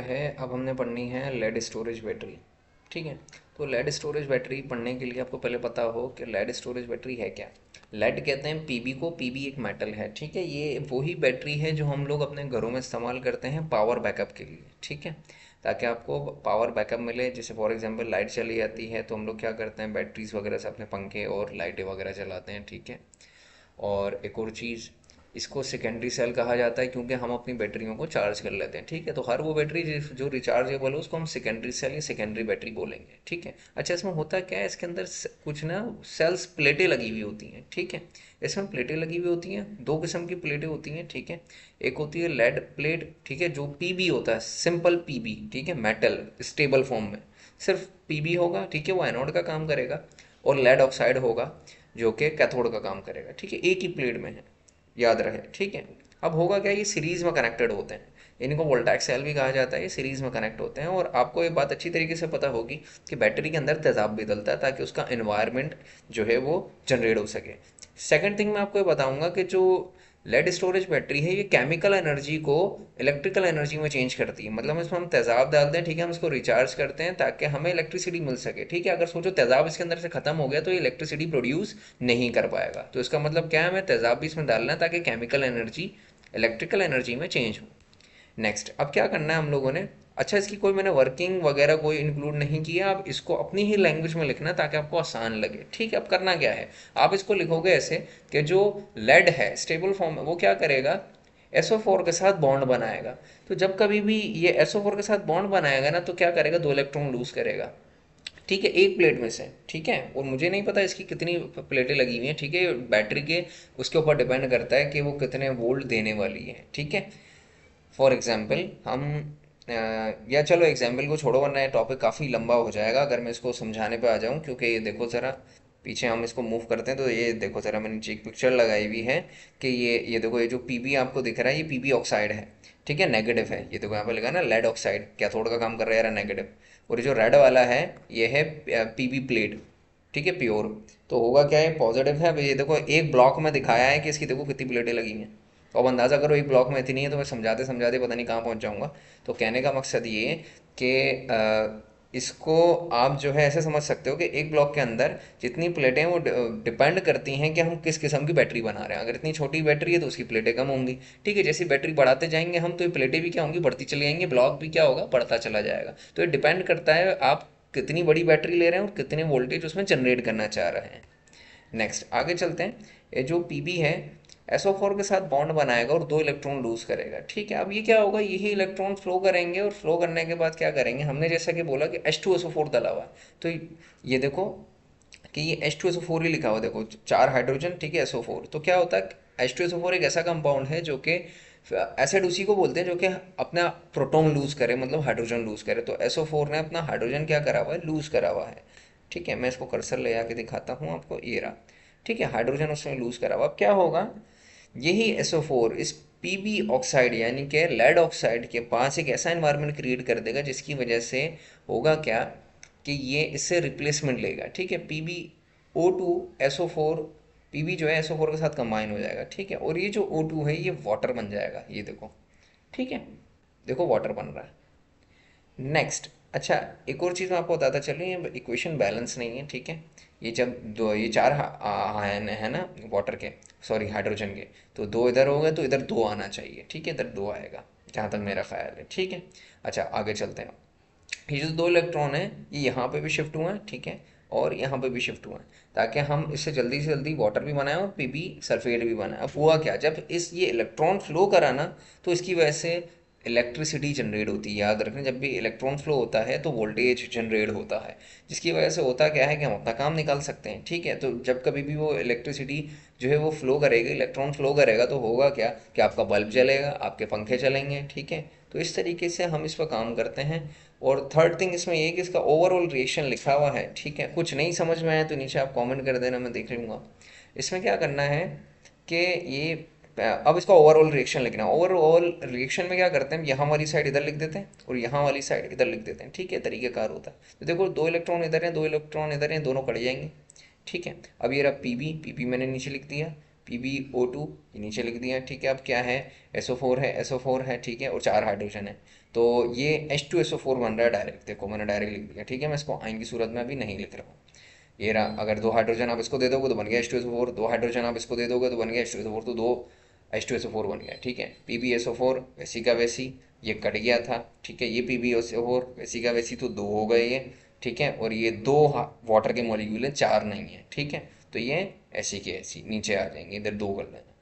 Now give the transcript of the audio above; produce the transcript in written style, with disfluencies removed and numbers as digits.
है, अब हमने पढ़नी है लेड स्टोरेज बैटरी। ठीक है। तो लेड स्टोरेज बैटरी पढ़ने के लिए आपको पहले पता हो कि लेड स्टोरेज बैटरी है क्या। लेड कहते हैं पीबी को, पीबी एक मेटल है। ठीक है, ये वही बैटरी है जो हम लोग अपने घरों में इस्तेमाल करते हैं पावर बैकअप के लिए। ठीक है, ताकि आपको पावर बैकअप मिले। जैसे फॉर एग्जांपल लाइट चली जाती है तो हम लोग क्या करते हैं, बैटरीज वगैरह से अपने पंखे और लाइटें वगैरह चलाते हैं। ठीक है। और एक और चीज़, इसको सेकेंडरी सेल कहा जाता है क्योंकि हम अपनी बैटरियों को चार्ज कर लेते हैं। ठीक है, तो हर वो बैटरी जो रिचार्जेबल हो उसको हम सेकेंडरी सेल या सेकेंडरी बैटरी बोलेंगे। ठीक है। अच्छा, इसमें होता क्या है, इसके अंदर कुछ ना सेल्स प्लेटें लगी हुई होती हैं। ठीक है, इसमें प्लेटें लगी हुई होती हैं, दो किस्म की प्लेटें होती हैं। ठीक है, एक होती है लेड प्लेट। ठीक है, जो पीबी होता है, सिंपल पीबी। ठीक है, मेटल स्टेबल फॉर्म में सिर्फ पीबी होगा। ठीक है, वो एनोड का काम करेगा। और लेड ऑक्साइड होगा जो कि कैथोड का काम करेगा। ठीक है, एक ही प्लेट में है, याद रहे। ठीक है। अब होगा क्या, ये सीरीज में कनेक्टेड होते हैं, इनको वोल्टैक सेल भी कहा जाता है। ये सीरीज में कनेक्ट होते हैं और आपको ये बात अच्छी तरीके से पता होगी कि बैटरी के अंदर तेजाब भी डलता है ताकि उसका एनवायरनमेंट जो है वो जनरेट हो सके। सेकंड थिंग मैं आपको ये बताऊंगा कि जो लेड स्टोरेज बैटरी है ये केमिकल एनर्जी को इलेक्ट्रिकल एनर्जी में चेंज करती है। मतलब इसमें हम तेजाब डालते हैं। ठीक है, हम इसको रिचार्ज करते हैं ताकि हमें इलेक्ट्रिसिटी मिल सके। ठीक है, अगर सोचो तेजाब इसके अंदर से खत्म हो गया तो ये इलेक्ट्रिसिटी प्रोड्यूस नहीं कर पाएगा। तो इसका मतलब क्या है, हमें तेजाब भी इसमें डालना है ताकि केमिकल एनर्जी इलेक्ट्रिकल एनर्जी में चेंज हो। नेक्स्ट, अब क्या करना है हम लोगों ने। अच्छा, इसकी कोई मैंने वर्किंग वगैरह कोई इंक्लूड नहीं किया, आप इसको अपनी ही लैंग्वेज में लिखना ताकि आपको आसान लगे। ठीक है, अब करना क्या है, आप इसको लिखोगे ऐसे कि जो लेड है स्टेबल फॉर्म में, वो क्या करेगा, SO4 के साथ बॉन्ड बनाएगा। तो जब कभी भी ये SO4 के साथ बॉन्ड बनाएगा ना, तो क्या करेगा, दो इलेक्ट्रॉन लूज करेगा। ठीक है, एक प्लेट में से। ठीक है, और मुझे नहीं पता इसकी कितनी प्लेटें लगी हुई हैं। ठीक है, बैटरी के उसके ऊपर डिपेंड करता है कि वो कितने वोल्ट देने वाली है। ठीक है, फॉर एग्जाम्पल हम या चलो एग्जाम्पल को छोड़ो वरना ये टॉपिक काफ़ी लंबा हो जाएगा अगर मैं इसको समझाने पे आ जाऊँ। क्योंकि ये देखो ज़रा, पीछे हम इसको मूव करते हैं तो ये देखो ज़रा, मैंने नीचे एक पिक्चर लगाई हुई है कि ये देखो, ये जो पीबी आपको दिख रहा है ये पीबी ऑक्साइड है। ठीक है, नेगेटिव है। ये देखो यहाँ पे लिखा है ना लेड ऑक्साइड, कैथोड का काम कर रहा है यार, नेगेटिव। और ये जो रेड वाला है ये है पीबी प्लेट। ठीक है, प्योर। तो होगा क्या, है पॉजिटिव है। अब ये देखो एक ब्लॉक में दिखाया है कि इसकी देखो कितनी प्लेटें लगी हैं। तो अब अंदाज़ा करो एक ब्लॉक में इतनी है, तो मैं समझाते समझाते पता नहीं कहाँ पहुँच जाऊँगा। तो कहने का मकसद ये कि इसको आप जो है ऐसे समझ सकते हो कि एक ब्लॉक के अंदर जितनी प्लेटें हैं वो डिपेंड करती हैं कि हम किस किस्म की बैटरी बना रहे हैं। अगर इतनी छोटी बैटरी है तो उसकी प्लेटें कम होंगी। ठीक है, जैसी बैटरी बढ़ाते जाएंगे हम तो ये प्लेटें भी क्या होंगी, बढ़ती चली जाएंगी, ब्लॉक भी क्या होगा, बढ़ता चला जाएगा। तो ये डिपेंड करता है आप कितनी बड़ी बैटरी ले रहे हैं और कितने वोल्टेज उसमें जनरेट करना चाह रहे हैं। नेक्स्ट आगे चलते हैं। ये जो पीबी है SO4 के साथ बॉन्ड बनाएगा और दो इलेक्ट्रॉन लूज करेगा। ठीक है, अब ये क्या होगा, यही इलेक्ट्रॉन फ्लो करेंगे और फ्लो करने के बाद क्या करेंगे, हमने जैसा कि बोला कि H2SO4 डला हुआ है। तो ये देखो कि ये H2SO4 ही लिखा हुआ, देखो चार हाइड्रोजन। ठीक है, SO4 तो क्या होता है, H2SO4 एक ऐसा कंपाउंड है जो कि एसिड उसी को बोलते हैं जो कि अपना प्रोटॉन लूज करे, मतलब हाइड्रोजन लूज करे। तो SO4 ने अपना हाइड्रोजन क्या करा हुआ है, लूज करा हुआ है। ठीक है, मैं इसको कर्सर ले आके दिखाता हूँ आपको, ये रहा। ठीक है, हाइड्रोजन उसमें लूज करा हुआ। अब क्या होगा, यही SO4 इस पीबी ऑक्साइड यानी कि लेड ऑक्साइड के पास एक ऐसा एनवायरनमेंट क्रिएट कर देगा जिसकी वजह से होगा क्या, कि ये इससे रिप्लेसमेंट लेगा। ठीक है, PbO2 SO4, पीबी जो है SO4 के साथ कंबाइन हो जाएगा। ठीक है, और ये जो O2 है ये वाटर बन जाएगा, ये देखो। ठीक है, देखो वाटर बन रहा है। नेक्स्ट, अच्छा एक और चीज़ मैं आपको बताता चलूँ, ये इक्वेशन बैलेंस नहीं है। ठीक है, ये जब दो, ये चार आयन है ना वाटर के, सॉरी हाइड्रोजन के, तो दो इधर हो गए तो इधर दो आना चाहिए। ठीक है, इधर दो आएगा जहाँ तक मेरा ख्याल है। ठीक है, अच्छा आगे चलते हैं। ये जो दो इलेक्ट्रॉन है ये यहाँ पे भी शिफ्ट हुआ है। ठीक है, और यहाँ पे भी शिफ्ट हुआ है ताकि हम इससे जल्दी से जल्दी वाटर भी बनाएं और पीबी सल्फेट भी बनाएं। अब हुआ क्या, जब इस ये इलेक्ट्रॉन फ्लो करा ना तो इसकी वजह से इलेक्ट्रिसिटी जनरेट होती है। याद रखना, जब भी इलेक्ट्रॉन फ्लो होता है तो वोल्टेज जनरेट होता है, जिसकी वजह से होता क्या है कि हम अपना काम निकाल सकते हैं। ठीक है, तो जब कभी भी वो इलेक्ट्रिसिटी जो है वो फ्लो करेगी, इलेक्ट्रॉन फ्लो करेगा, तो होगा क्या कि आपका बल्ब जलेगा, आपके पंखे चलेंगे। ठीक है, तो इस तरीके से हम इस पर काम करते हैं। और थर्ड थिंग इसमें ये कि इसका ओवरऑल रिएक्शन लिखा हुआ है। ठीक है, कुछ नहीं समझ में आया तो नीचे आप कमेंट कर देना, मैं देख लूँगा। इसमें क्या करना है कि ये अब इसका ओवरऑल रिएक्शन लिखना है। ओवरऑल रिएक्शन में क्या करते हैं, यहाँ वाली साइड इधर लिख देते हैं और यहाँ वाली साइड इधर लिख देते हैं। ठीक है, तरीक़ेकार होता है। तो देखो दो इलेक्ट्रॉन इधर हैं, दो इलेक्ट्रॉन इधर हैं, दोनों कट जाएंगे। ठीक है, अब ये रहा पीबी, पीबी मैंने नीचे लिख दिया, PbO2 ये नीचे लिख दिया। ठीक है, अब क्या है, SO4 है, SO4 है। ठीक है, और चार हाइड्रोजन है। तो ये H2SO4 बन रहा है डायरेक्ट, देखो मैंने डायरेक्ट लिख दिया, ठीक है। मैं इसको आइन की सूरत में अभी नहीं लिख रहा हूँ। ये रहा, अगर दो हाइड्रोजन आप इसको दे दोगे तो बन गया H2SO4, दो हाइड्रोजन आप इसको दे दोगे तो बन गया H2SO4, तो दो H2SO4 बन गया, ठीक है। PbSO4 वैसी का वैसी, ये कट गया था, ठीक है। ये PbSO4 वैसी का वैसी, तो दो हो गए ये, ठीक है। और ये दो वाटर के मॉलिक्यूल हैं, चार नहीं है, ठीक है। तो ये ऐसी के ऐसी नीचे आ जाएंगे, इधर दो कर लेना।